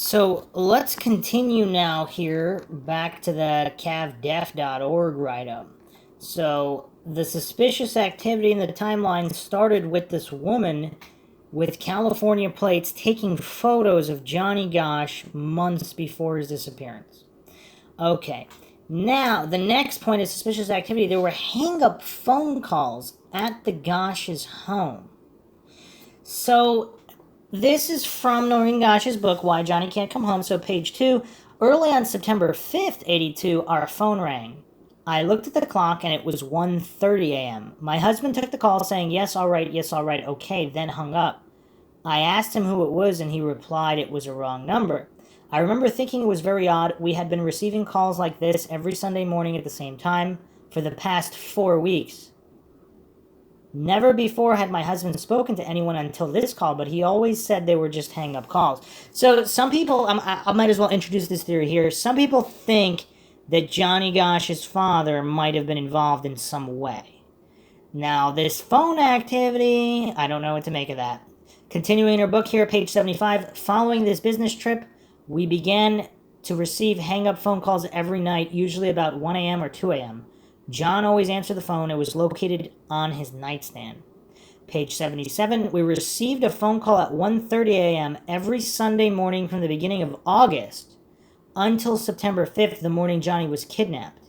So let's continue now here back to the cavdef.org write-up. So the suspicious activity in the timeline started with this woman with California plates taking photos of Johnny Gosch months before his disappearance. Okay, now the next point of suspicious activity, there were hang-up phone calls at the Gosch's home. So this is from Noreen Gosch's book, Why Johnny Can't Come Home. So page 2, early on September 5th, 82, our phone rang. I looked at the clock and it was 1:30 a.m. My husband took the call saying, yes, all right, okay, then hung up. I asked him who it was and he replied it was a wrong number. I remember thinking it was very odd. We had been receiving calls like this every Sunday morning at the same time for the past 4 weeks. Never before had my husband spoken to anyone until this call, but he always said they were just hang-up calls. So some people, I might as well introduce this theory here. Some people think that Johnny Gosch's father might have been involved in some way. Now, this phone activity, I don't know what to make of that. Continuing in her book here, page 75, following this business trip, we began to receive hang-up phone calls every night, usually about 1 a.m. or 2 a.m. John always answered the phone. It was located on his nightstand. Page 77, we received a phone call at 1:30 a.m. every Sunday morning from the beginning of August until September 5th, the morning Johnny was kidnapped.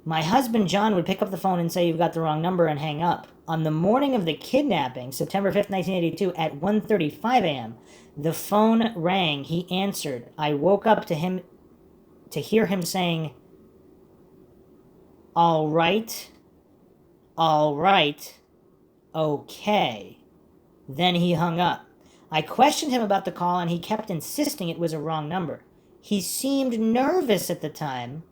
My husband John would pick up the phone and say, you've got the wrong number, and hang up. On the morning of the kidnapping, September 5th, 1982, at 1:35 a.m., the phone rang. He answered. I woke up to hear him saying, all right, okay. Then he hung up. I questioned him about the call and he kept insisting it was a wrong number. He seemed nervous at the time,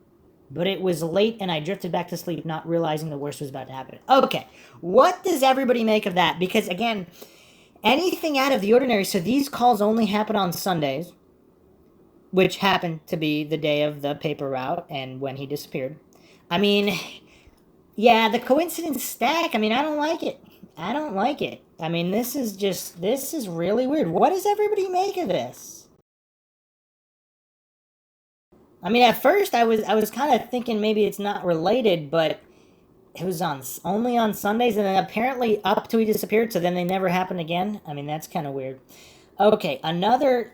but it was late and I drifted back to sleep, not realizing the worst was about to happen. Okay, what does everybody make of that? Because again, anything out of the ordinary, so these calls only happen on Sundays, which happened to be the day of the paper route and when he disappeared. I mean, yeah, the coincidence stack, I mean, I don't like it. I mean, this is really weird. What does everybody make of this? I mean, at first I was kind of thinking maybe it's not related, but it was only on Sundays, and then apparently up to he disappeared, so then they never happened again. I mean, that's kind of weird. Okay, another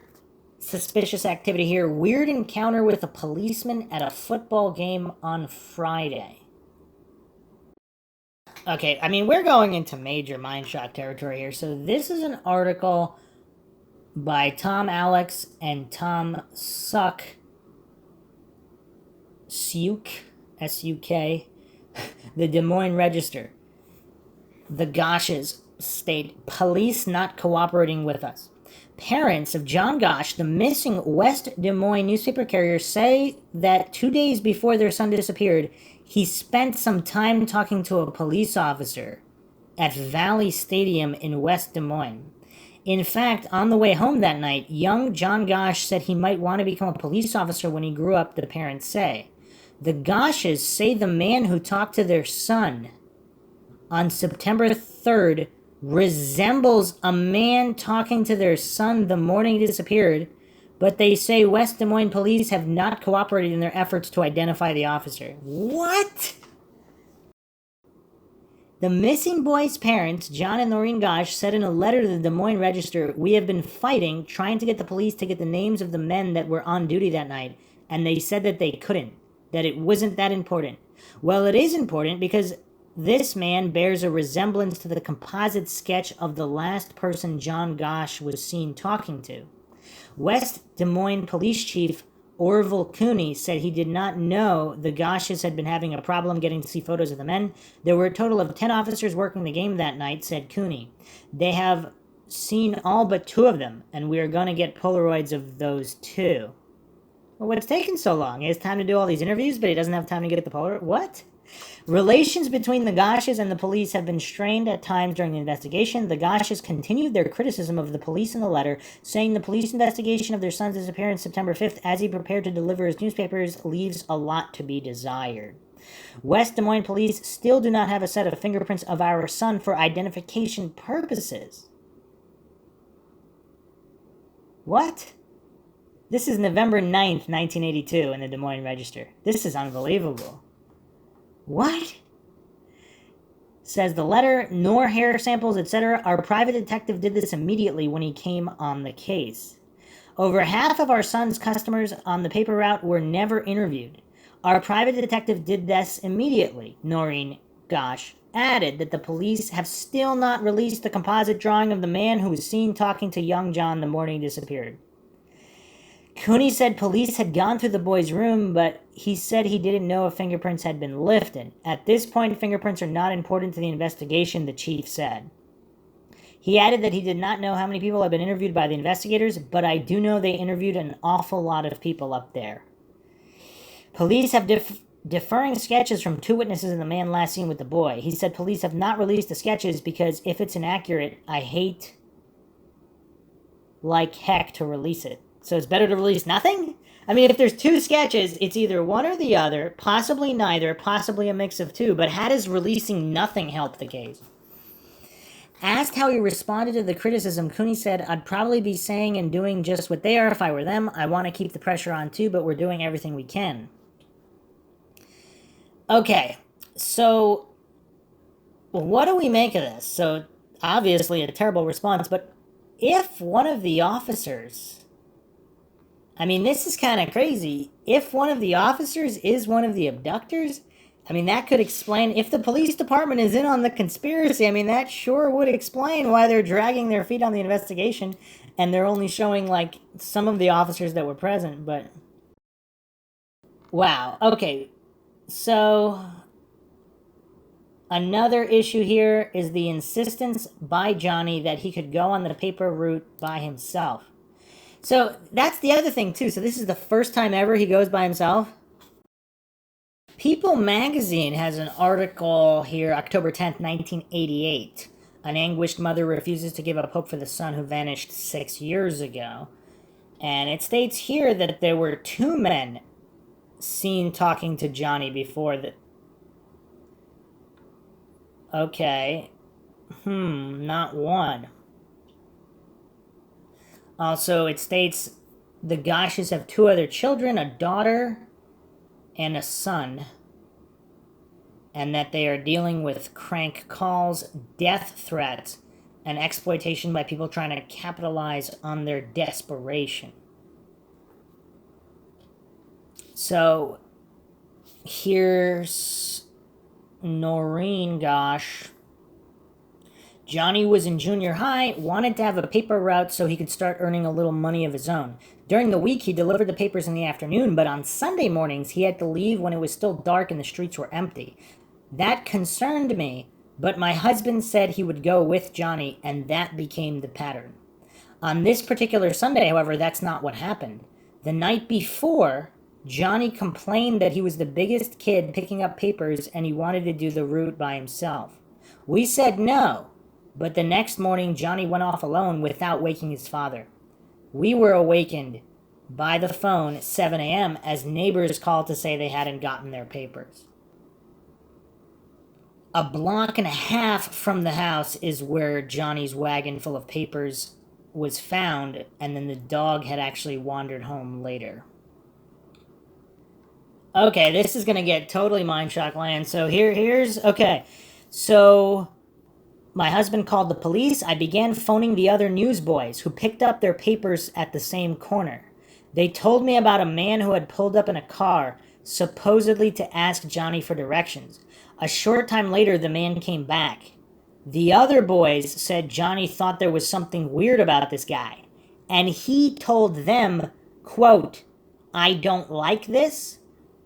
suspicious activity here. Weird encounter with a policeman at a football game on Friday. Okay, I mean, we're going into major MINDSHOCK territory here. So this is an article by Tom Alex and Tom Suk, S-U-K, the Des Moines Register. The Gosches state, police not cooperating with us. Parents of John Gosch, the missing West Des Moines newspaper carrier, say that 2 days before their son disappeared, he spent some time talking to a police officer at Valley Stadium in West Des Moines. In fact, on the way home that night, young John Gosch said he might want to become a police officer when he grew up, the parents say. The Gosches say the man who talked to their son on September 3rd resembles a man talking to their son the morning he disappeared, but they say West Des Moines police have not cooperated in their efforts to identify the officer. What? The missing boy's parents, John and Noreen Gosch, said in a letter to the Des Moines Register, we have been fighting, trying to get the police to get the names of the men that were on duty that night, and they said that they couldn't, that it wasn't that important. Well, it is important because this man bears a resemblance to the composite sketch of the last person John Gosch was seen talking to. West Des Moines Police Chief Orville Cooney said he did not know the Gosches had been having a problem getting to see photos of the men. There were a total of 10 officers working the game that night, said Cooney. They have seen all but 2 of them, and we are going to get Polaroids of those 2. Well, what's taking so long? He has time to do all these interviews, but he doesn't have time to get the Polaroid? What? Relations between the Gosches and the police have been strained at times during the investigation. The Gosches continued their criticism of the police in the letter, saying the police investigation of their son's disappearance September 5th as he prepared to deliver his newspapers leaves a lot to be desired. West Des Moines police still do not have a set of fingerprints of our son for identification purposes. What? This is November 9th, 1982 in the Des Moines Register. This is unbelievable. What? Says the letter, nor hair samples, etc. Our private detective did this immediately when he came on the case. Over half of our son's customers on the paper route were never interviewed. Our private detective did this immediately. Noreen Gosch added that the police have still not released the composite drawing of the man who was seen talking to young John the morning he disappeared. Cooney said police had gone through the boy's room, but he said he didn't know if fingerprints had been lifted. At this point, fingerprints are not important to the investigation, the chief said. He added that he did not know how many people had been interviewed by the investigators, but I do know they interviewed an awful lot of people up there. Police have differing sketches from 2 witnesses and the man last seen with the boy. He said police have not released the sketches because if it's inaccurate, I hate like heck to release it. So it's better to release nothing? I mean, if there's 2 sketches, it's either one or the other, possibly neither, possibly a mix of 2, but how does releasing nothing help the case? Asked how he responded to the criticism, Cooney said, I'd probably be saying and doing just what they are if I were them. I want to keep the pressure on too, but we're doing everything we can. Okay, so what do we make of this? So obviously a terrible response, but if one of the officers... I mean, this is kind of crazy. If one of the officers is one of the abductors, I mean, that could explain, if the police department is in on the conspiracy, I mean, that sure would explain why they're dragging their feet on the investigation, and they're only showing, like, some of the officers that were present, but... Wow, okay, so... Another issue here is the insistence by Johnny that he could go on the paper route by himself. So that's the other thing, too. So this is the first time ever he goes by himself. People magazine has an article here, October 10th, 1988. An anguished mother refuses to give up hope for the son who vanished 6 years ago. And it states here that there were 2 men seen talking to Johnny before the... Okay. Not one. Also, it states the Gosches have 2 other children, a daughter and a son, and that they are dealing with crank calls, death threats, and exploitation by people trying to capitalize on their desperation. So, here's Noreen Gosch. Johnny was in junior high, wanted to have a paper route so he could start earning a little money of his own. During the week, he delivered the papers in the afternoon, but on Sunday mornings, he had to leave when it was still dark and the streets were empty. That concerned me, but my husband said he would go with Johnny, and that became the pattern. On this particular Sunday, however, that's not what happened. The night before, Johnny complained that he was the biggest kid picking up papers and he wanted to do the route by himself. We said no. But the next morning, Johnny went off alone without waking his father. We were awakened by the phone at 7 a.m. as neighbors called to say they hadn't gotten their papers. A block and a half from the house is where Johnny's wagon full of papers was found, and then the dog had actually wandered home later. Okay, this is going to get totally MINDSHOCK land. So here's... Okay, so... My husband called the police. I began phoning the other newsboys who picked up their papers at the same corner. They told me about a man who had pulled up in a car, supposedly to ask Johnny for directions. A short time later, the man came back. The other boys said Johnny thought there was something weird about this guy. And he told them, quote, I don't like this.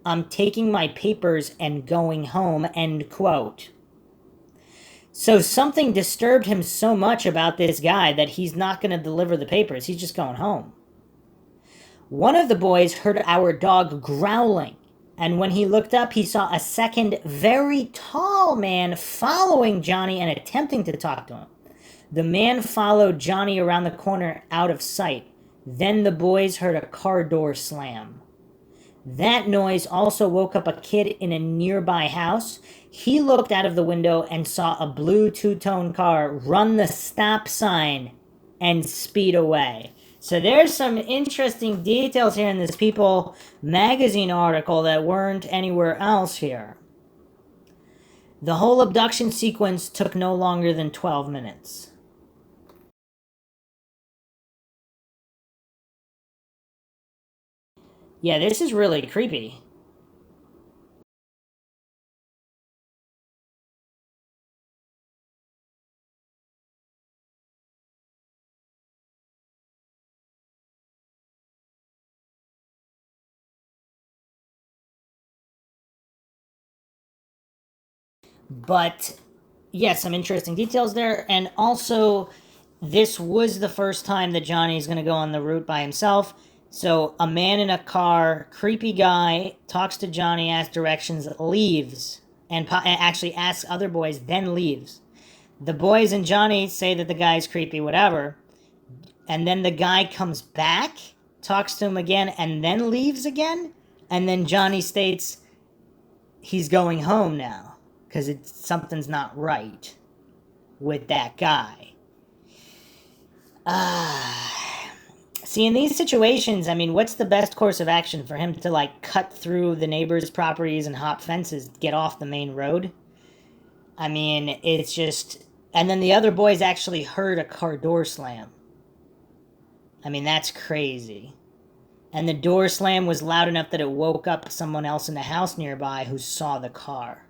I'm taking my papers and going home, end quote. So something disturbed him so much about this guy that he's not going to deliver the papers. He's just going home. One of the boys heard our dog growling, and when he looked up, he saw a second very tall man following Johnny and attempting to talk to him. The man followed Johnny around the corner out of sight. Then the boys heard a car door slam. That noise also woke up a kid in a nearby house. He looked out of the window and saw a blue two-tone car run the stop sign and speed away. So there's some interesting details here in this People magazine article that weren't anywhere else here. The whole abduction sequence took no longer than 12 minutes. Yeah, this is really creepy. But yes, some interesting details there. And also, this was the first time that Johnny's going to go on the route by himself. So, a man in a car, creepy guy, talks to Johnny, asks directions, leaves, and actually asks other boys, then leaves. The boys and Johnny say that the guy's creepy, whatever. And then the guy comes back, talks to him again, and then leaves again. And then Johnny states he's going home now because something's not right with that guy. See, in these situations, I mean, what's the best course of action for him to, like, cut through the neighbors' properties and hop fences, get off the main road? I mean, it's just... And then the other boys actually heard a car door slam. I mean, that's crazy. And the door slam was loud enough that it woke up someone else in the house nearby who saw the car.